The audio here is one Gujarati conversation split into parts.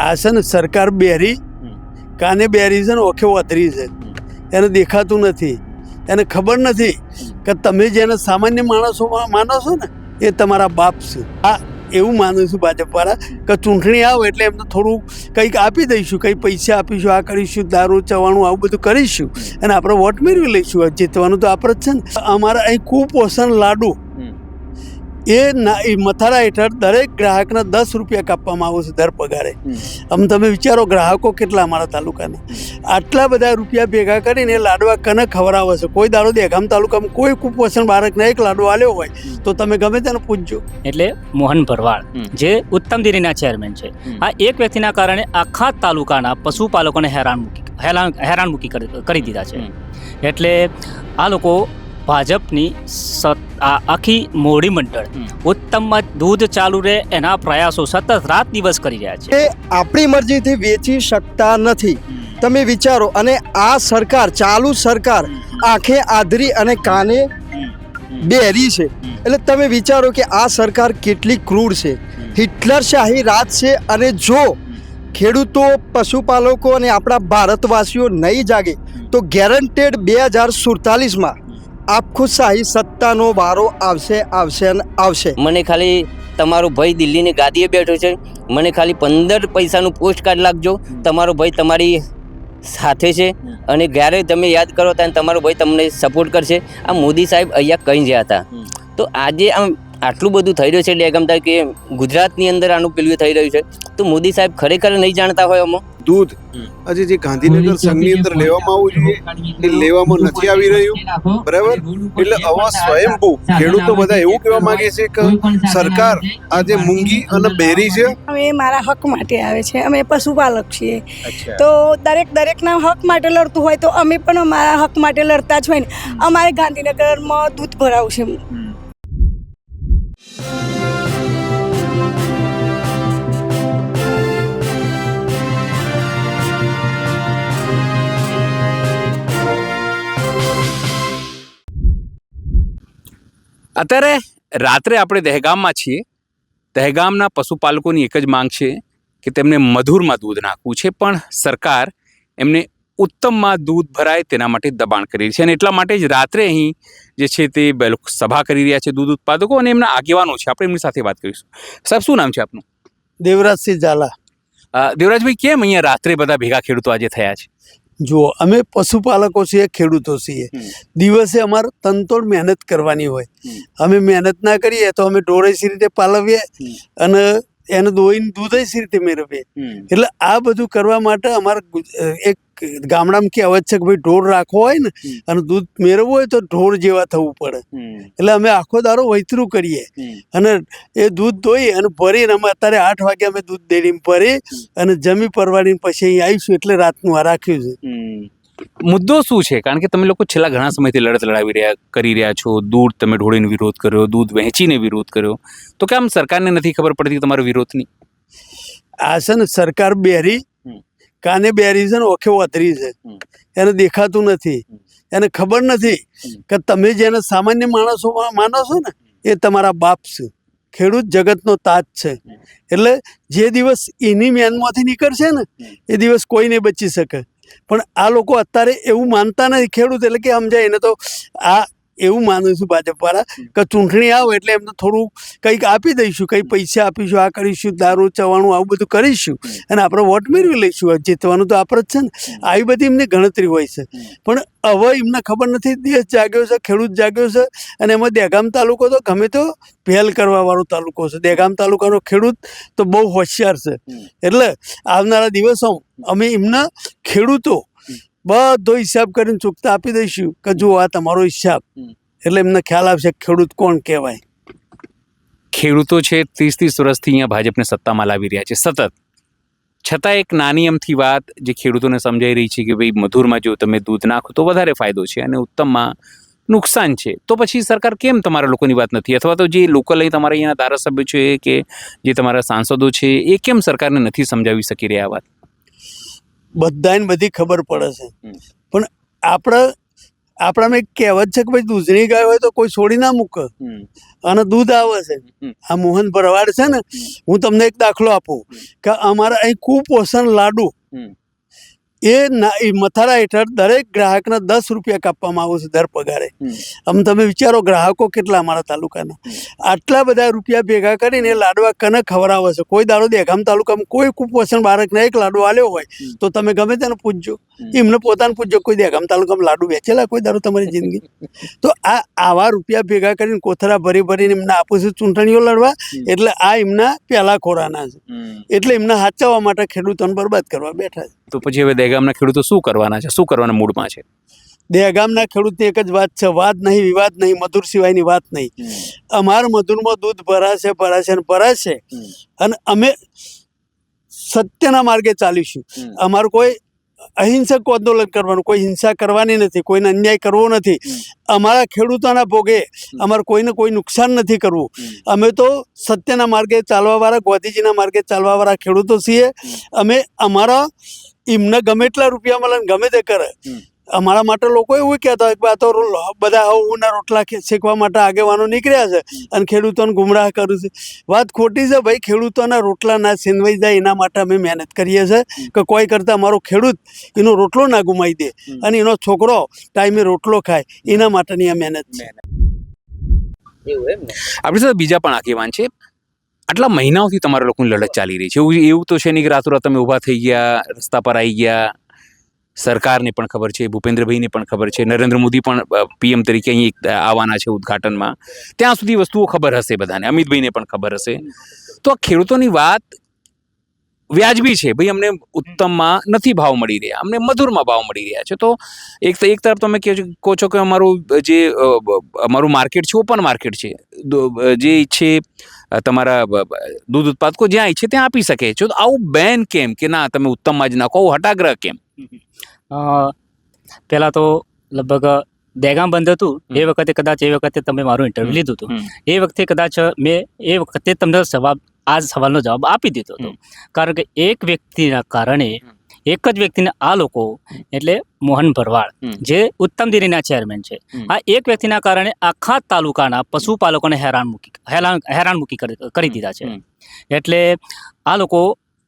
આ છે ને સરકાર બેરી કાને બેરી છે ને ઓખે વધરી છે, એને દેખાતું નથી, એને ખબર નથી કે તમે જેને સામાન્ય માણસો માનો છો ને એ તમારા બાપ છે. આ એવું માનું છું ભાજપવાળા કે ચૂંટણી આવે એટલે એમને થોડું કંઈક આપી દઈશું, કંઈ પૈસા આપીશું, આ કરીશું, દારૂ ચવાણું આવું બધું કરીશું અને આપણે વોટ મેળવી લઈશું. જીતવાનું તો આપણે જ છે ને. અમારા અહીં કુપોષણ લાડુ એ મથારા હેઠળ દરેક ગ્રાહકને 10 રૂપિયા કાપવામાં આવે છે દર પગારે. આમ તમે વિચારો ગ્રાહકો કેટલા અમારા તાલુકાના, આટલા બધા રૂપિયા ભેગા કરીને એ લાડવા કને ખવડાવે છે. કોઈ દાડો દહેગામ તાલુકામાં કોઈ કુપોષણ બાળકને એક લાડવો આલ્યો હોય તો તમે ગમે તેને પૂછજો. એટલે મોહન ભરવાડ જે ઉત્તમ ડેરીના ચેરમેન છે, આ એક વ્યક્તિના કારણે આખા તાલુકાના પશુપાલકોને હેરાનમુખી કરી દીધા છે. એટલે આ લોકો ભાજપની આખી મોડી મંડળ ઉત્તમમાં દૂધ ચાલુ રહે એના પ્રયાસો સતત રાત દિવસ કરી રહ્યા છે. એ આપણી મરજીથી વેચી શકતા નથી. તમે વિચારો, અને આ સરકાર, ચાલુ સરકાર આંખે આધરી અને કાને બેરી છે. એટલે તમે વિચારો કે આ સરકાર કેટલી ક્રૂર છે, હિટલરશાહી રાજ છે. અને જો ખેડૂતો, પશુપાલકો અને આપણા ભારતવાસીઓ નહીં જાગે તો ગેરંટેડ 2047માં આખું શાહી સત્તાનો વારો આવશે. મને ખાલી તમારો ભાઈ દિલ્હીની ગાદીએ બેઠો છે, મને ખાલી 15 પૈસાનું પોસ્ટ કાર્ડ લાગજો, તમારો ભાઈ તમારી સાથે છે અને જ્યારે તમે યાદ કરો ત્યારે તમારો ભાઈ તમને સપોર્ટ કરશે. આ મોદી સાહેબ અહીંયા કહી રહ્યા હતા. તો આજે આમ આટલું બધું થઈ રહ્યું છે ડેગમતા કે ગુજરાતની અંદર આનું પેલું થઈ રહ્યું છે, તો મોદી સાહેબ ખરેખર નહીં જાણતા હોય આમાં. દૂધ આજે જે ગાંધીનગર સંઘની અંદર લેવામાં આવવું જોઈએ એ લેવામાં નથી આવી રહ્યું, બરાબર. એટલે આવા સ્વયંભૂ ખેડૂતો બધા એવું કહેવા માંગે છે કે સરકાર આજે મૂંગી અને બેરી છે. અમે મારા હક માટે આવે છે, અમે પશુપાલક છીએ, તો દરેકના હક માટે લડતું હોય તો અમે પણ અમારા હક માટે લડતા જ હોય ને. અમારે ગાંધીનગરમાં દૂધ ભરાવું છે. અત્યારે રાત્રે આપણે દહેગામમાં છીએ. દહેગામના પશુપાલકોની એક જ માંગ છે કે તેમને મધુરમાં દૂધ નાખવું છે, પણ સરકાર એમને ઉત્તમમાં દૂધ ભરાય તેના માટે દબાણ કરી રહી છે. અને એટલા માટે જ રાત્રે અહીં જે છે તે સભા કરી રહ્યા છે દૂધ ઉત્પાદકો અને એમના આગેવાનો છે. આપણે એમની સાથે વાત કરીશું. સાહેબ, શું નામ છે આપનું? દેવરાજસિંહ ઝાલા. દેવરાજભાઈ, કેમ અહીંયા રાત્રે બધા ભેગા ખેડૂતો આજે થયા છે? જુઓ, અમે પશુપાલકો છીએ, ખેડૂતો છીએ. દિવસે અમારે તનતોડ મહેનત કરવાની હોય. અમે મહેનત ના કરીએ તો અમે ઢોરે સી રીતે પાલવીએ અને એને દોઈને દૂધ સી રીતે મેળવીએ. એટલે આ બધું કરવા માટે અમારે એક ગામડામાં કહેવત છે કે ભાઈ ઢોર રાખવો હોય ને અને દૂધ મેળવવું હોય તો ઢોર જેવા થવું પડે. એટલે અમે આખો દારો વૈતરું કરીએ અને એ દૂધ ધોઈ અને ભરીને અમે અત્યારે 8 વાગે અમે દૂધ ડેરીમાં ભરી અને જમી પરવાડીને પછી અહીં આવીશું. એટલે રાતનું આ રાખ્યું છે. મુદ્દો શું છે? કારણ કે તમે લોકો છેલ્લા ઘણા સમયથી લડત કરી રહ્યા છો. દૂધ તમે ઢોળીને વિરોધ કર્યો, દૂધ વહેંચીને વિરોધ કર્યો, તો કેમ સરકારને નથી ખબર પડતી તમારો વિરોધની? આ છે ને સરકાર બેરી કાને બેરી છે ને ઓખે વધરી છે, એને દેખાતું નથી, એને ખબર નથી કે તમે જેને સામાન્ય માણસો માનો છો ને એ તમારા બાપ છે. ખેડૂત જગતનો તાજ છે. એટલે જે દિવસ એની મેનમાંથી નીકળશે ને એ દિવસ કોઈ નહીં બચી શકે. પણ આ લોકો અત્યારે એવું માનતા નથી. ખેડૂત એટલે કે સમજાય એને તો આ એવું માનું છું ભાજપવાળા કે ચૂંટણી આવે એટલે એમને થોડું કંઈક આપી દઈશું, કંઈ પૈસા આપીશું, આ કરીશું, દારૂ ચવાણું આવું બધું કરીશું અને આપણે વોટ મેળવી લઈશું. જીતવાનું તો આપણે જ છે ને. આવી બધી એમની ગણતરી હોય છે. પણ હવે એમને ખબર નથી. દેશ જાગ્યો છે, ખેડૂત જાગ્યો છે. અને એમાં દહેગામ તાલુકો તો ગમે તો પહેલ કરવાવાળો તાલુકો છે. દહેગામ તાલુકાનો ખેડૂત તો બહુ હોશિયાર છે. એટલે આવનારા દિવસો અમે એમના ખેડૂતો બધો હિસાબ કરીને ચૂકતા આપી દઈશું કે જો આ તમારો હિસાબ. એટલે એમને ખ્યાલ આવશે ખેડૂત કોણ કહેવાય. ખેડૂતો છે 30 વર્ષથી અહીંયા ભાજપને સત્તામાં લાવી રહ્યા છે સતત, છતાં એક નાની અમથી વાત જે ખેડૂતોને સમજાઈ રહી છે કે ભાઈ મધુરમાં જો તમે દૂધ નાખો તો વધારે ફાયદો છે અને ઉત્તમમાં નુકસાન છે, તો પછી સરકાર કેમ તમારા લોકોની વાત નથી, અથવા તો જે લોકલ અહીં તમારા અહીંયાના ધારાસભ્યો છે કે જે તમારા સાંસદો છે એ કેમ સરકારને નથી સમજાવી શકી રહ્યા? વાત બધાને બધી ખબર પડે છે, પણ આપણે આપણામાં એક કહેવત છે કે ભાઈ દૂધની ગાય હોય તો કોઈ છોડી ના મૂકે, અને દૂધ આવે છે. આ મોહન ભરવાડ છે ને, હું તમને એક દાખલો આપું કે અમારા અહીં કુપોષણ લાડુ એ મથારા હેઠળ દરેક ગ્રાહકને 10 રૂપિયા કાપવામાં આવે છે દર પગારે. આમ તમે વિચારો ગ્રાહકો કેટલા અમારા તાલુકાના, આટલા બધા રૂપિયા ભેગા કરીને એ લાડવા કને ખવડાવે છે. કોઈ દાડો દહેગામ તાલુકામાં કોઈ કુપોષણ બાળકને એક લાડુ આલ્યો હોય તો તમે ગમે તેને પૂછજો, એમને પોતાને પૂછજો, કોઈ દહેગામ તાલુકામાં લાડુ વેચેલા કોઈ દાડો તમારી જિંદગી? તો આવા રૂપિયા ભેગા કરીને કોથરા ભરીને એમને આપું છું ચૂંટણીઓ લડવા, એટલે આ એમના પહેલા ખોરાના છે, એટલે એમને સાચવવા માટે ખેડૂતોને બરબાદ કરવા બેઠા છે. તો પછી હવે દહેગામના ખેડૂતો શું કરવાના છે, શું કરવાના મૂડમાં છે? દહેગામના ખેડૂતની એક જ વાત છે, વાત નહીં, વિવાદ નહીં, મધુર સિવાયની વાત નહીં. અમારા મધુરમાં દૂધ ભરાશે, અને અમે સત્યના માર્ગે ચાલીશું. અમારું કોઈ અહિંસક આંદોલન કરવાનું, કોઈ હિંસા કરવાની નથી, કોઈને અન્યાય કરવો નથી. અમારા ખેડૂતોના ભોગે અમારે કોઈને કોઈ નુકસાન નથી કરવું. અમે તો સત્યના માર્ગે ચાલવાવાળા, ગાંધીજીના માર્ગે ચાલવાવાળા ખેડૂતો છીએ. અમે અમારા એમને ગમે એટલા રૂપિયા મળે ને ગમે તે કરે. અમારા માટે લોકો એવું કહેતા હોય કે આ તો બધા ઊના રોટલા શેકવા માટે આગેવાનો નીકળ્યા છે અને ખેડૂતોને ગુમરાહ કર્યું છે. વાત ખોટી છે ભાઈ. ખેડૂતોના રોટલા ના છીનવાઈ જાય એના માટે અમે મહેનત કરીએ છીએ કે કોઈ કરતા અમારો ખેડૂત એનો રોટલો ના ગુમાવી દે અને એનો છોકરો ટાઈમે રોટલો ખાય, એના માટેની આ મહેનત છે. આપણી સાથે બીજા પણ આગેવાન છે. આટલા મહિનાઓથી તમારા લોકોની લડત ચાલી રહી છે. એવું તો છે નહીં કે રાતોરાત તમે ઊભા થઈ ગયા, રસ્તા પર આવી ગયા. સરકારને પણ ખબર છે, ભૂપેન્દ્રભાઈને પણ ખબર છે, નરેન્દ્ર મોદી પણ PM તરીકે અહીં આવવાના છે ઉદ્ઘાટનમાં. ત્યાં સુધી વસ્તુઓ ખબર હશે બધાને, અમિતભાઈને પણ ખબર હશે. તો આ ખેડૂતોની વાત વ્યાજબી છે. ભાઈ અમને ઉત્તમમાં નથી ભાવ મળી રહ્યા, અમને મધુરમાં ભાવ મળી રહ્યા છે. તો એક તરફ તમે કહો છો કે અમારું માર્કેટ છે, ઓપન માર્કેટ છે, જે ઈચ્છે તમારા દૂધ ઉત્પાદકો જ્યાં ઈચ્છે ત્યાં આપી શકે છે. તો આવું બેન કેમ કે ના તમે ઉત્તમમાં જ નાખો, આવું હટાગ્રહ કેમ? પહેલાં તો લગભગ દહેગામ બંધ હતું એ વખતે, કદાચ એ વખતે તમે મારું ઇન્ટરવ્યૂ લીધું હતું, એ વખતે કદાચ મેં એ વખતે તમને આ સવાલનો જવાબ આપી દીધો હતો. કારણ કે એક વ્યક્તિના કારણે, એક જ વ્યક્તિને આ લોકો એટલે મોહન ભરવાડ જે ઉત્તમ ડેરીના ચેરમેન છે, આ એક વ્યક્તિના કારણે આખા તાલુકાના પશુપાલકોને હેરાનમૂકી કરી દીધા છે. એટલે આ લોકો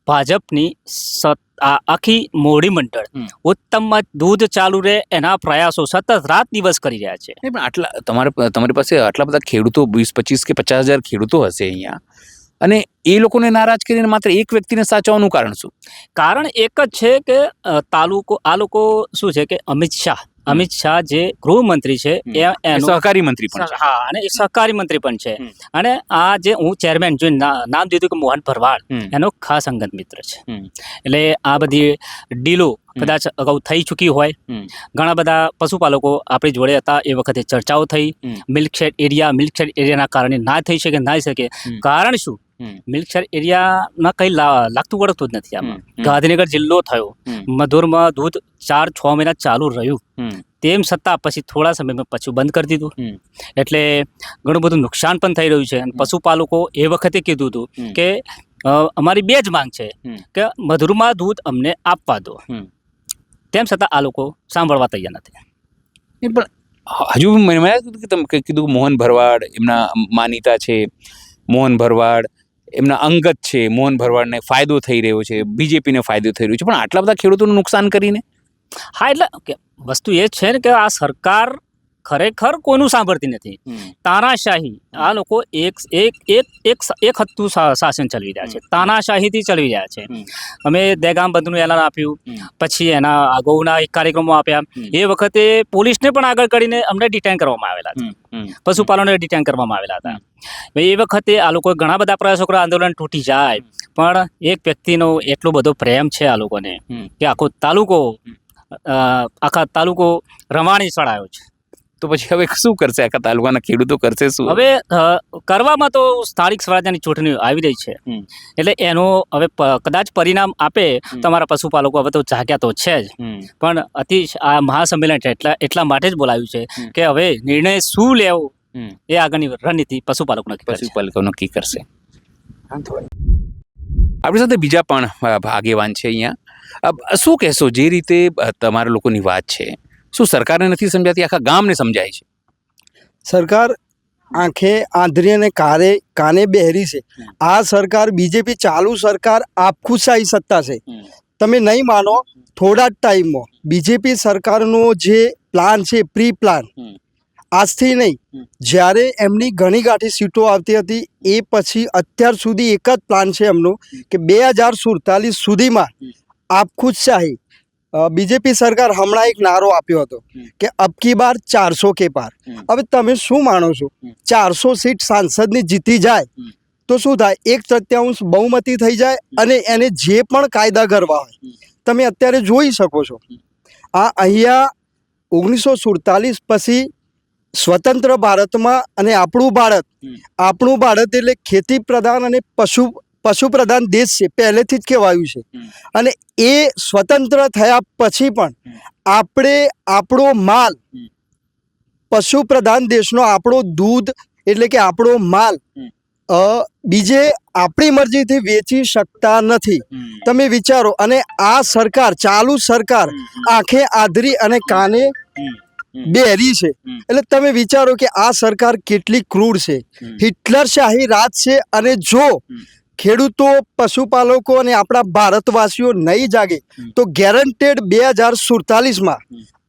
ભાજપની આખી મોડી મંડળ ઉત્તમમાં દૂધ ચાલુ રહે એના પ્રયાસો સતત રાત દિવસ કરી રહ્યા છે. પણ તમારી પાસે આટલા બધા ખેડૂતો, 20, 25 કે 50,000 ખેડૂતો હશે અહીંયા, અને એ લોકોને નારાજ કરીને માત્ર એક વ્યક્તિને સાચવવાનું કારણ શું? કારણ એક જ છે કે આ લોકો શું છે કે અમિત શાહ જે ગૃહમંત્રી છે, સહકારી મંત્રી પણ છે. હા, અને એ સહકારી મંત્રી પણ છે. અને આ જે હું ચેરમેન જો નામ દીધું કે મોહન ભરવાડ, એનો ખાસ અંગત મિત્ર છે. એટલે આ બધી ડીલો કદાચ અગાઉ થઈ ચૂકી હોય. ઘણા બધા પશુપાલકો આપણી જોડે હતા, એ વખતે ચર્ચાઓ થઈ. મિલ્કશેડ એરિયાના કારણે ના થઈ શકે. કારણ શું? મિલ્કશેડ એરિયામાં કંઈ લાગતું વળગતું જ નથી. આમાં ગાંધીનગર જિલ્લો થયો, મધુરમાં દૂધ 4-6 મહિના ચાલુ રહ્યું, તેમ છતાં પછી થોડા સમયમાં પાછું બંધ કરી દીધું. એટલે ઘણું બધું નુકસાન પણ થઈ રહ્યું છે. અને પશુપાલકો એ વખતે કીધું હતું કે અમારી બે જ માંગ છે કે મધુરમાં દૂધ અમને આપવા દો. તેમ છતાં આ લોકો સાંભળવા તૈયાર નથી. પણ હજુ મને તમે કીધું મોહન ભરવાડ એમના માનીતા છે, મોહન ભરવાડ એમના અંગત છે, મોહન ભરવાડને ફાયદો થઈ રહ્યો છે, બીજેપીને ફાયદો થઈ રહ્યો છે, પણ આટલા બધા ખેડૂતોનું નુકસાન કરીને? હા, એટલે વસ્તુ એ છે ને કે આ સરકાર ખરેખર કોઈનું સાંભળતી નથી. તાનાશાહી આ લોકો એક હત્તું શાસન ચલાવી રહ્યા છે, તાનાશાહીથી ચલાવી રહ્યા છે. અમે દહેગામ બંધનું એલાન આપ્યું, પછી એના અગાઉના એક કાર્યક્રમો આપ્યા. એ વખતે પોલીસને પણ આગળ કરીને અમને ડિટેન કરવામાં આવેલા હતા, પશુપાલકોને ડિટેન કરવામાં આવેલા હતા. એ વખતે આ લોકો ઘણા બધા પ્રયાસો કરવા, આંદોલન તૂટી જાય, પણ એક વ્યક્તિનો એટલો બધો પ્રેમ છે આ લોકોને કે આખા તાલુકો રવાણી ચડાયો છે. તો પછી હવે શું કરશે આખા તાલુકાના ખેડૂતો? કરશે શું હવે? કરવામાં તો સ્થાનિક સ્વરાજ્યની ચૂંટણી આવી રહી છે, એટલે એનો હવે કદાચ પરિણામ આપે. તમારા પશુપાલકો હવે તો જાગ્યા તો છે જ, પણ આ મહાસંમેલન એટલા માટે જ બોલાવ્યું છે કે હવે નિર્ણય શું લેવો એ આગળની રણનીતિ પશુપાલકો નક્કી કરશે. આપણી સાથે બીજા પણ આગેવાન છે અહીંયા. શું કહેશો, જે રીતે તમારા લોકોની વાત છે, શું સરકારને નથી સમજાતી, આખા ગામને સમજાય છે? સરકાર આંખે આંધળી અને કાને બહેરી છે. આ સરકાર બીજેપી ચાલુ સરકાર આપખુશાહી સત્તા છે. તમે નહીં માનો, થોડા જ ટાઈમમાં બીજેપી સરકારનો જે પ્લાન છે, પ્રી પ્લાન, આજથી નહીં, જ્યારે એમની ઘણી ગાંઠી સીટો આવતી હતી એ પછી અત્યાર સુધી એક જ પ્લાન છે એમનો કે 2047 સુધીમાં આપખુદશાહી. બીજેપી સરકાર હમણાં એક નારો આપ્યો હતો કે અબકી બાર 400 કે પાર. હવે તમે શું માનો છો? 400 સીટ સાંસદની જીતી જાય તો શું થાય? 1/3 બહુમતી થઈ જાય અને એને જે પણ કાયદા કરવા હોય તમે અત્યારે જોઈ શકો છો. આ અહીંયા 1947 પછી સ્વતંત્ર ભારતમાં અને આપણું ભારત એટલે ખેતી પ્રધાન અને પશુ પ્રધાન દેશ છે, પહેલેથી જ કહેવાયું છે. અને એ સ્વતંત્ર થયા પછી પણ આપણે આપણો માલ, પશુ પ્રધાન દેશનો આપણો દૂધ એટલે કે આપણો માલ બીજે આપણી મરજીથી વેચી શકતા નથી. તમે વિચારો. અને આ સરકાર, ચાલુ સરકાર, આંખે આંધળી અને કાને બહેરી છે. એટલે તમે વિચારો કે આ સરકાર કેટલી ક્રૂર છે. હિટલરશાહી રાજ છે. અને જો ખેડૂતો, પશુપાલકો અને આપણા ભારતવાસીઓ નહીં જાગે તો ગેરંટેડ 2047માં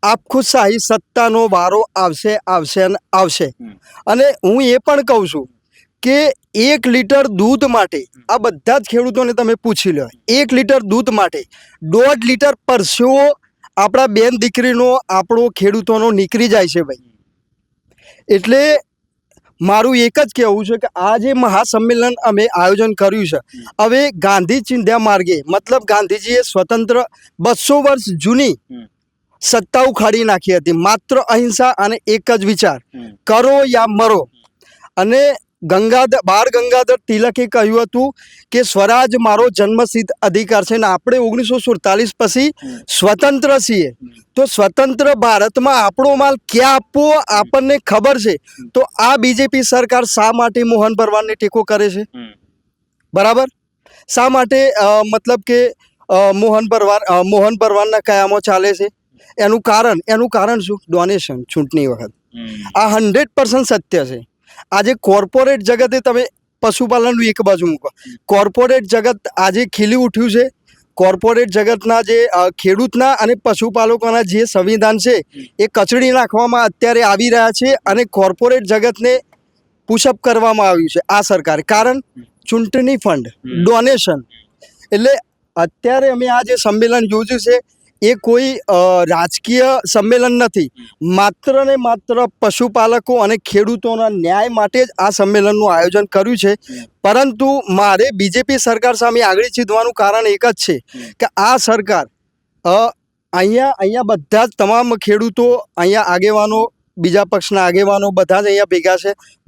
આપખુદશાહી સત્તાનો વારો આવશે. અને હું એ પણ કહું છું કે 1 લીટર દૂધ માટે, આ બધા જ ખેડૂતોને તમે પૂછી લો, 1 લીટર દૂધ માટે 1.5 લીટર પરસેવો આપણા બેન દીકરીનો, આપણો ખેડૂતોનો નીકળી જાય છે ભાઈ. એટલે મારું એક જ કહેવું છે કે આ જે મહાસંમેલન અમે આયોજન કર્યું છે, હવે ગાંધી ચિંધ્યા માર્ગે, મતલબ ગાંધીજીએ સ્વતંત્ર 200 વર્ષ જૂની સત્તા ઉખાડી નાખી હતી. માત્ર અહિંસા અને એક જ વિચાર, કરો યા મરો. અને બાળ ગંગાધર તિલકે કહ્યું હતું કે સ્વરાજ મારો જન્મસિદ્ધ અધિકાર છે. ને આપણે 1947 પછી સ્વતંત્ર છીએ. તો સ્વતંત્ર ભારતમાં આપણો માલ ક્યાં આપવો આપણને ખબર છે. તો આ બીજેપી સરકાર શા માટે મોહન ભરવાડને ટેકો કરે છે? બરાબર. શા માટે મતલબ કે મોહન ભરવાડના કયામો ચાલે છે? એનું કારણ શું? ડોનેશન. ચૂંટણી વખત આ 100% સત્ય છે. આજે કોર્પોરેટ જગતે, તમે પશુપાલનનું એક બાજુ મૂકો, કોર્પોરેટ જગત આજે ખીલી ઉઠ્યું છે. કોર્પોરેટ જગતના જે ખેડૂતના અને પશુપાલકોના જે સંવિધાન છે એ કચડી નાખવામાં અત્યારે આવી રહ્યા છે. અને કોર્પોરેટ જગતને પુશઅપ કરવામાં આવ્યું છે આ સરકારે. કારણ ચૂંટણી ફંડ, ડોનેશન. એટલે અત્યારે અમે આ જે સંમેલન યોજ્યું છે એ કોઈ રાજકીય સંમેલન નથી. માત્ર ને માત્ર પશુપાલકો અને ખેડૂતોના ન્યાય માટે જ આ સંમેલનનું આયોજન કર્યું છે. પરંતુ મારે બીજેપી સરકાર સામે આગળ ચીધવાનું કારણ એક જ છે કે આ સરકાર અહીંયા બધા જ તમામ ખેડૂતો, અહીંયા આગેવાનો, બીજા પક્ષના આગેવાનો બધા જ અહીંયા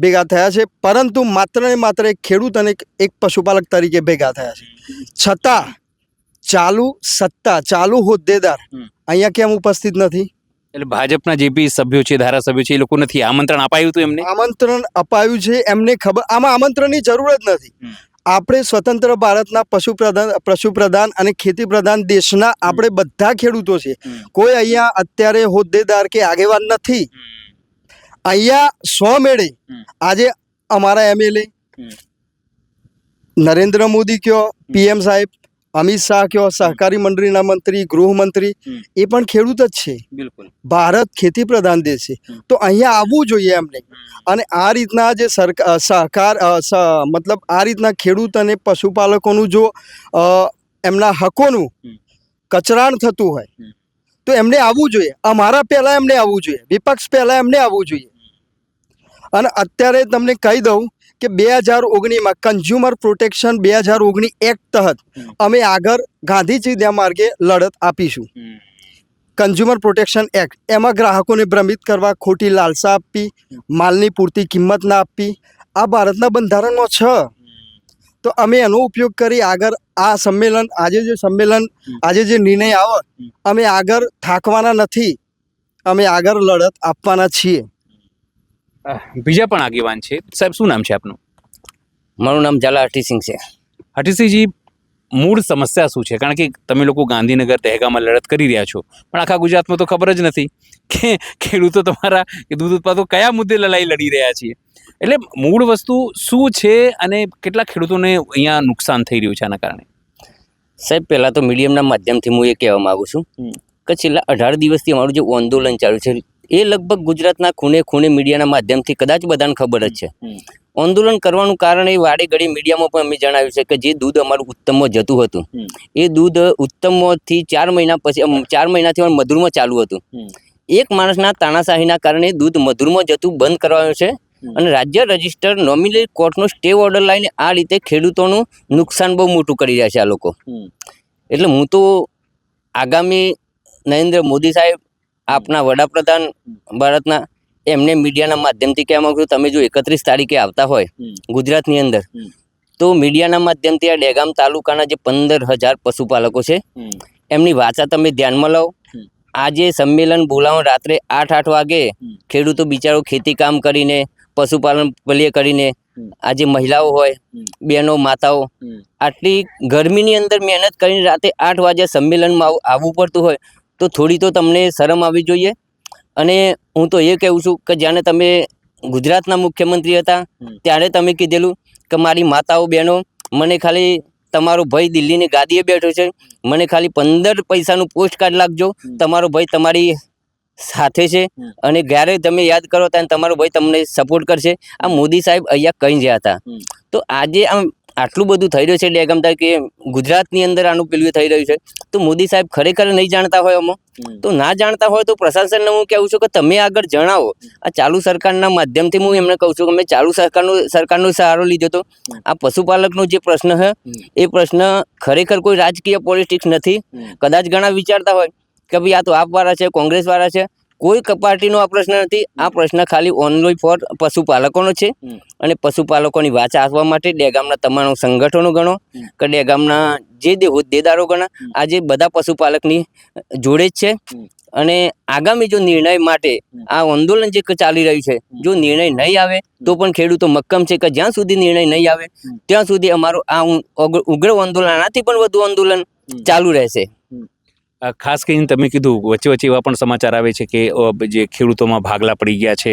ભેગા થયા છે. પરંતુ માત્ર ને માત્ર એક ખેડૂત અને એક પશુપાલક તરીકે ભેગા થયા છે. છતાં ચાલુ હોદ્દેદાર અહીંયા કેમ ઉપસ્થિત નથી? એટલે ભાજપના જે બી સભ્યો છે, ધારાસભ્યો છે, એ લોકો નથી આમંત્રણ અપાયું હતું એમને? આમંત્રણ અપાયું છે એમને, ખબર. આમાં આમંત્રણની જરૂર જ નથી. આપણે સ્વતંત્ર ભારતના પશુપ્રધાન અને ખેતી પ્રધાન દેશના આપણે બધા ખેડૂતો છે. કોઈ અહીંયા અત્યારે હોદ્દેદાર કે આગેવાન નથી. અહીંયા સ્વમેળે આજે અમારા MLA નરેન્દ્ર મોદી કયો, PM સાહેબ, અમિત શાહ કયો, સહકારી મંત્રીના મંત્રી, ગૃહમંત્રી, એ પણ ખેડૂત જ છે. બિલકુલ. ભારત ખેતી પ્રધાન દેશ છે. તો અહીંયા આવવું જોઈએ એમને. અને આ રીતના જે મતલબ આ રીતના ખેડૂત અને પશુપાલકોનું જો એમના હકોનું કચરાણ થતું હોય તો એમને આવવું જોઈએ. અમારા પહેલાં એમને આવવું જોઈએ, વિપક્ષ પહેલાં એમને આવવું જોઈએ. અને અત્યારે તમને કહી દઉં કે 2019માં કન્ઝ્યુમર પ્રોટેક્શન 2019 એક્ટ તહત અમે આગળ ગાંધી ચિંધ્યા માર્ગે લડત આપીશું. કન્ઝ્યુમર પ્રોટેક્શન એક્ટ, એમાં ગ્રાહકોને ભ્રમિત કરવા, ખોટી લાલસા આપવી, માલની પૂરતી કિંમત ના આપવી, આ ભારતના બંધારણમાં છે. તો અમે એનો ઉપયોગ કરી આગળ આ સંમેલન, આજે જે નિર્ણય આવે, અમે આગળ થાકવાના નથી, અમે આગળ લડત આપવાના છીએ. બીજા પણ આગેવાન છે. સાહેબ, શું નામ છે આપનું? મારું નામ ઝાલા હઠીસિંહ છે. હઠીસિંહજી, મૂળ સમસ્યા શું છે? કારણ કે તમે લોકો ગાંધીનગર દહેગામમાં લડત કરી રહ્યા છો, પણ આખા ગુજરાતમાં તો ખબર જ નથી કે ખેડૂતો તમારા દૂધ ઉત્પાદકો કયા મુદ્દે લડાઈ લડી રહ્યા છીએ. એટલે મૂળ વસ્તુ શું છે અને કેટલા ખેડૂતોને અહીંયા નુકસાન થઈ રહ્યું છે આના કારણે? સાહેબ, પહેલાં તો મીડિયમના માધ્યમથી હું એ કહેવા માગું છું કે છેલ્લા 18 દિવસથી અમારું જે આંદોલન ચાલુ છે એ લગભગ ગુજરાતના ખૂણે ખૂણે મીડિયાના માધ્યમથી કદાચ બધાને ખબર જ છે. આંદોલન કરવાનું કારણ એ વાડે ઘડી મીડિયામાં પણ અમે જણાવ્યું છે કે જે દૂધ અમારું ઉત્તમમાં જતું હતું એ દૂધ ઉત્તમમાંથી 4 મહિના પછી 4 મહિનાથી મધુરમાં ચાલુ હતું. એક માણસના તાનાશાહીના કારણે દૂધ મધુરમાં જતું બંધ કરવાનું છે અને રાજ્ય રજિસ્ટર નોમિનલ કોર્ટનો સ્ટે ઓર્ડર લઈને આ રીતે ખેડૂતોનું નુકસાન બહુ મોટું કરી રહ્યા છે આ લોકો. એટલે હું તો આગામી નરેન્દ્ર મોદી સાહેબ, આપના વડાપ્રધાન ભારતના, એમને મીડિયાના માધ્યમથી કહેવા માંગુ છું, તમે જો 31 તારીખે આવતા હોય ગુજરાતની અંદર તો મીડિયાના માધ્યમથી આ દહેગામ તાલુકાના જે 15,000 પશુપાલકો છે એમની વાચા તમે ધ્યાનમાં લો. આજે સંમેલન બોલાવો રાત્રે 8 વાગે. ખેડૂતો બિચારો ખેતી કામ કરીને, પશુપાલન પલીએ કરીને, આજે મહિલાઓ હોય, બહેનો, માતાઓ આટલી ગરમીની અંદર મહેનત કરીને રાતે 8 વાગે સંમેલનમાં આવવું પડતું હોય તો થોડી તો તમને શરમ આવવી જોઈએ. અને હું તો એ કહું છું કે જ્યારે તમે ગુજરાતના મુખ્યમંત્રી હતા ત્યારે તમે કીધેલું કે મારી માતાઓ, બહેનો, મને ખાલી તમારો ભાઈ દિલ્હીની ગાદીએ બેઠો છે, મને ખાલી 15 પૈસાનું પોસ્ટ કાર્ડ લાગજો, તમારો ભાઈ તમારી સાથે છે અને જ્યારે તમે યાદ કરો ત્યારે તમારો ભાઈ તમને સપોર્ટ કરશે. આ મોદી સાહેબ અહીંયા કહી રહ્યા હતા. તો આજે આમ આટલું બધું થઈ રહ્યું છે દહેગામ કે ગુજરાતની અંદર આનું પેલું થઈ રહ્યું છે તો મોદી સાહેબ ખરેખર નહીં જાણતા હોય આમાં? તો ના જાણતા હોય તો પ્રશાસનને હું કહું છું કે તમે આગળ જણાવો. આ ચાલુ સરકારના માધ્યમથી હું એમને કહું છું કે મેં ચાલુ સરકારનો સહારો લીધો હતો. આ પશુપાલકનો જે પ્રશ્ન છે એ પ્રશ્ન ખરેખર કોઈ રાજકીય પોલિટિક્સ નથી. કદાચ ઘણા વિચારતા હોય કે ભાઈ આ તો આપવાળા છે, કોંગ્રેસવાળા છે. કોઈ પાર્ટીનો આ પ્રશ્ન નથી. આ પ્રશ્ન ખાલી ઓનલી ફોર પશુપાલકોનો છે અને પશુપાલકોની વાચા આપવા માટે દહેગામના તમામ સંગઠનો ગણો કે દહેગામના જે હોદ્દેદારો ગણા આજે બધા પશુપાલકની જોડે જ છે. અને આગામી જો નિર્ણય માટે આ આંદોલન જે ચાલી રહ્યું છે, જો નિર્ણય નહીં આવે તો પણ ખેડૂતો મક્કમ છે કે જ્યાં સુધી નિર્ણય નહીં આવે ત્યાં સુધી અમારું આ ઉગ્ર આંદોલન, આનાથી પણ વધુ આંદોલન ચાલુ રહેશે. ખાસ કરીને તમે કીધું વચ્ચે વચ્ચે એવા પણ સમાચાર આવે છે કે જે ખેડૂતોમાં ભાગલા પડી ગયા છે,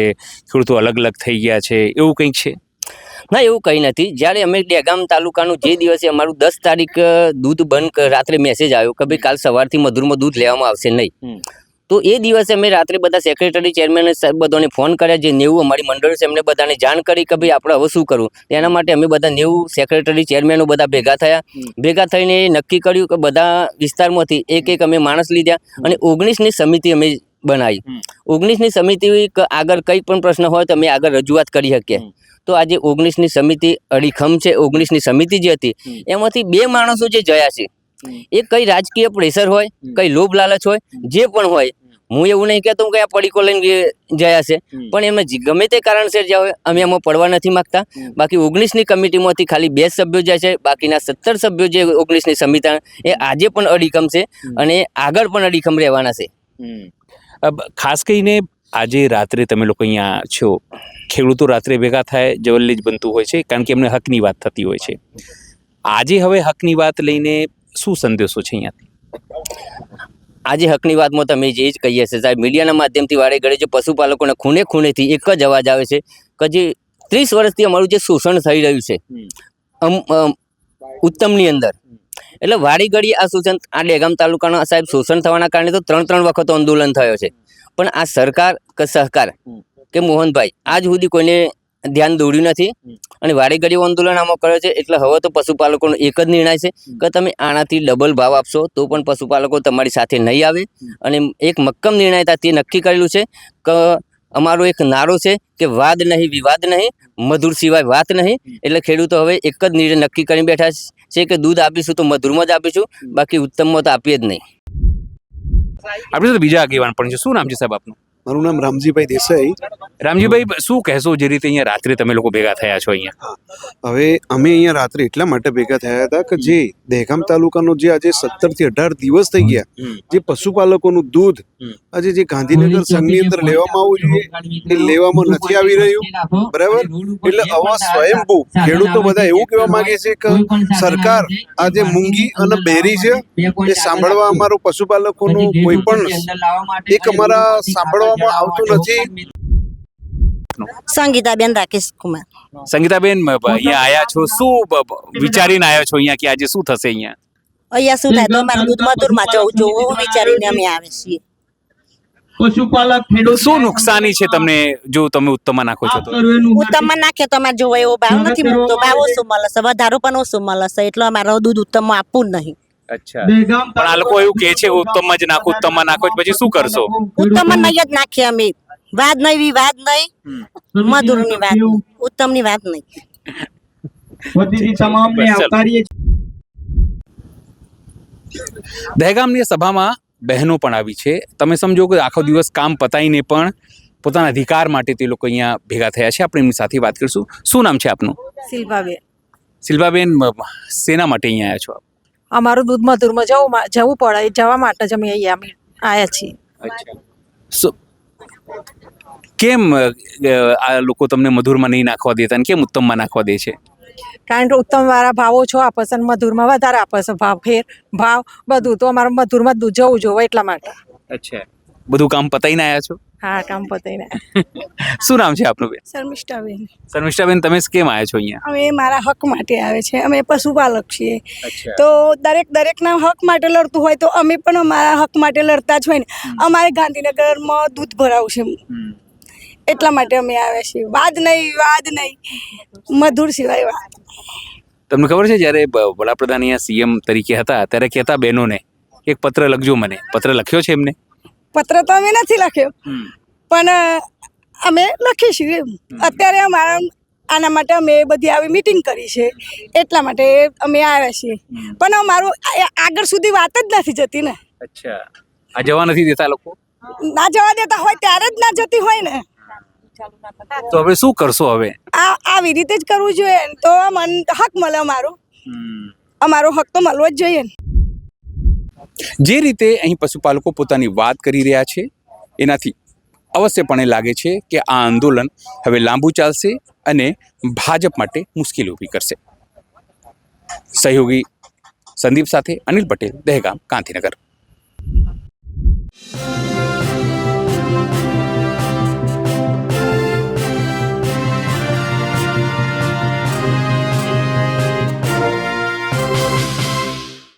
ખેડૂતો અલગ અલગ થઈ ગયા છે, એવું કંઈક છે? ના, એવું કંઈ નથી. જ્યારે અમે દહેગામ તાલુકાનું જે દિવસે અમારું 10 તારીખ દૂધ બંધ, રાત્રે મેસેજ આવ્યો કે ભાઈ કાલ સવારથી મધુરમાં દૂધ લેવામાં આવશે નહીં, તો એ દિવસે અમે રાત્રે બધા સેક્રેટરી, ચેરમેન સાહેબ બધાને ફોન કર્યા. જે 90 અમારી મંડળ છે એમને બધાને જાણ કરી કે ભાઈ આપણે હવે શું કરવું. એના માટે અમે બધા 90 સેક્રેટરી, ચેરમેનો બધા ભેગા થયા. ભેગા થઈને નક્કી કર્યું કે બધા વિસ્તારમાંથી એક અમે માણસ લીધા અને 19ની સમિતિ અમે બનાવી. 19ની સમિતિ આગળ કંઈ પણ પ્રશ્ન હોય તો અમે આગળ રજૂઆત કરી શકીએ. તો આજે 19ની સમિતિ અડીખમ છે. 19ની સમિતિ જે હતી એમાંથી 2 માણસો જે જયા છે એ કઈ રાજકીય પ્રેશર હોય, કઈ લોભ લાલચ હોય, જે પણ હોય, હું એવું નહીં કહેતો કે આ પડીકો લઈને જયા છે, પણ એમને ગમે તે કારણસર જ્યાં હોય અમે એમાં પડવા નથી માગતા. બાકી 19ની કમિટીમાંથી ખાલી 2 સભ્યો જાય છે. બાકીના 17 સભ્યો જે 19ની સમિતિ એ આજે પણ અડીખમ છે અને આગળ પણ અડીખમ રહેવાના છે. ખાસ કરીને આજે રાત્રે તમે લોકો અહીંયા છો, ખેડૂતો રાત્રે ભેગા થાય જવલ્લે જ બનતું હોય છે કારણ કે એમને હકની વાત થતી હોય છે. આજે હવે હકની વાત લઈને શું સંદેશો છે અહીંયાથી? આજે હકની વાતમાં તમે જે જ કહીએ છીએ સાહેબ, મીડિયાના માધ્યમથી વારે ઘડે જે પશુપાલકોને ખૂણે ખૂણેથી એક જ અવાજ આવે છે કે જે 30 વર્ષથી અમારું જે શોષણ થઈ રહ્યું છે ઉત્તમની અંદર, એટલે વારી ઘડી આ શોષણ, આ દહેગામ તાલુકાના સાહેબ શોષણ થવાના કારણે તો 3 વખત આંદોલન થયો છે. પણ આ સરકાર કે સહકાર કે મોહનભાઈ આજ સુધી કોઈને ધ્યાન દોર્યું નથી અને વારે ઘડી આંદોલન આમાં કર્યો છે. એટલે હવે તો પશુપાલકોનો એક જ નિર્ણય છે કે તમે આનાથી ડબલ ભાવ આપશો તો પણ પશુપાલકો તમારી સાથે નહીં આવે. અને એક મક્કમ નિર્ણય હતા તે નક્કી કરેલું છે કે અમારો એક નારો છે કે વાદ નહીં, વિવાદ નહીં, મધુર સિવાય વાત નહીં. એટલે ખેડૂતો હવે એક જ નિર્ણય નક્કી કરીને બેઠા છે કે દૂધ આપીશું તો મધુરમાં જ આપીશું, બાકી ઉત્તમમાં તો આપીએ જ નહીં. આપણી સાથે બીજા આગેવાન પણ છે. શું નામ છે સાહેબ આપનું? મારું નામ રામજીભાઈ દેસાઈ. રામજીભાઈ શું કહેશો જે રીતે અહીંયા રાત્રે તમે લોકો ભેગા થયા છો અહીંયા? હવે અમે અહીંયા રાત્રે એટલા માટે ભેગા થયા હતા કે જે દહેગામ તાલુકાનો જે આજે 17 થી 18 દિવસ થઈ ગયા, જે પશુપાલકોનું દૂધ આજે જે ગાંધીનગર સંઘની અંદર લેવામાં આવવું જોઈએ એ લેવામાં નથી આવી રહ્યું. બરાબર, એટલે આવા સ્વયંભૂ ખેડૂતો બધા એવું કહેવા માંગે છે કે સરકાર આજે મૂંગી અને બહેરી છે. એ સાંભળવા અમારું પશુપાલકોનું કોઈ પણ એક અમારા સાંભળવામાં આવતું નથી. સંગીતાબેન રાકેશ કુમાર. સંગીતાબેન અહીંયા આયા છો, શું વિચારીને આવ્યા છો અહીંયા કે આજે શું થશે અહીંયા? અહીંયા શું થાય તો અમારે દૂધ મધુરમાં જવું જોવું વિચારીને અમે આવે છીએ. પશુપાલક ખેડૂત શું નુકસાની છે તમને જો તમે ઉત્તમમાં નાખો છો તો? ઉત્તમમાં નાખે તો અમારે જોવો એવો ભાવ નથી મળતો. ભાવ ઓછો મળે છે, વધારો પણ ઓછો મળે છે, એટલે અમારે દૂધ ઉત્તમમાં આપવું જ નહીં. અચ્છા, પણ આ લોકો એવું કહે છે ઉત્તમમાં જ નાખો, ઉત્તમમાં નાખો, પછી શું કરશો? ઉત્તમમાં નહીં જ નાખીએ અમે. વાત નહીં, વિવાદ નહીં, મધુરની વાત નહીં, ઉત્તમની વાત નહીં. વતીથી તમામને આવકારીએ છીએ. દહેગામની સભામાં બહેનો પણ આવી છે. તમે સમજો કે આખો દિવસ કામ પતાવીને પણ પોતાના અધિકાર માટે તે લોકો અહીંયા ભેગા થયા છે. આપણે એમની સાથે વાત કરીશું. શું નામ છે આપનું? શિલ્પાબેન. શિલ્પાબેન, શેના માટે અહીંયા આવ્યા છો આપ? અમારું દૂધ મધુરમાં જવું પડે, જવા માટે જ અમે અહીંયા આવ્યા છીએ. કેમ આ લોકો તમને મધુરમાં નહીં નાખવા દેતા અને કેમ ઉત્તમમાં નાખવા દે છે? કારણ કે ઉત્તમ વાળા ભાવ ઓછો આપે છે અને મધુરમાં વધારે આપે છે. ભાવ બધું તો અમારે મધુરમાં દૂધ જવું જોવે એટલા માટે. અચ્છા, બધું કામ પતાવીને આવ્યા છો? હા, કામ પતાવીને. શું નામ છે આપનું બેન? શર્મિષ્ઠાબેન. શર્મિષ્ઠાબેન, તમે કેમ આવ્યા છો અહીંયા? અમે મારા હક માટે આવે છે. અમે પશુપાલક છીએ, તો દરેકના હક માટે લડતું હોય તો અમે પણ અમારા હક માટે લડતા જ હોય ને. અમારે ગાંધીનગરમાં દૂધ ભરાવું છે, એટલા માટે અમે આવ્યા છીએ. વાદ નહીં, વિવાદ નહીં, મધુર સિવાય વાત. તમને ખબર છે જ્યારે વડાપ્રધાન અહીંયા સીએમ તરીકે હતા ત્યારે કહેતા બહેનોને એક પત્ર લખજો મને. પત્ર લખ્યો છે એમને? પત્ર તો અમે નથી લખ્યો, પણ અમે લખીશું એમ. અત્યારે અમારા આના માટે અમે બધી આવી મીટિંગ કરી છે, એટલા માટે અમે આવ્યા છીએ. પણ અમારું આગળ સુધી વાત જ નથી જતી ને. અચ્છા, આ જવા નથી દેતા લોકો? ના જવા દેતા હોય ત્યારે જ ના જતી હોય ને. તો હવે શું કરશો? હવે આવી રીતે જ કરવું જોઈએ તો હક મળે. અમારો હક તો મળવો જ જોઈએ. જે રીતે અહીં પશુપાલકો પોતાની વાત કરી રહ્યા છે એનાથી અવશ્યપણે લાગે છે કે આ આંદોલન હવે લાંબુ ચાલશે અને ભાજપ માટે મુશ્કેલી ઊભી કરશે. સહયોગી સંદીપ સાથે અનિલ પટેલ, દહેગામ, ગાંધીનગર.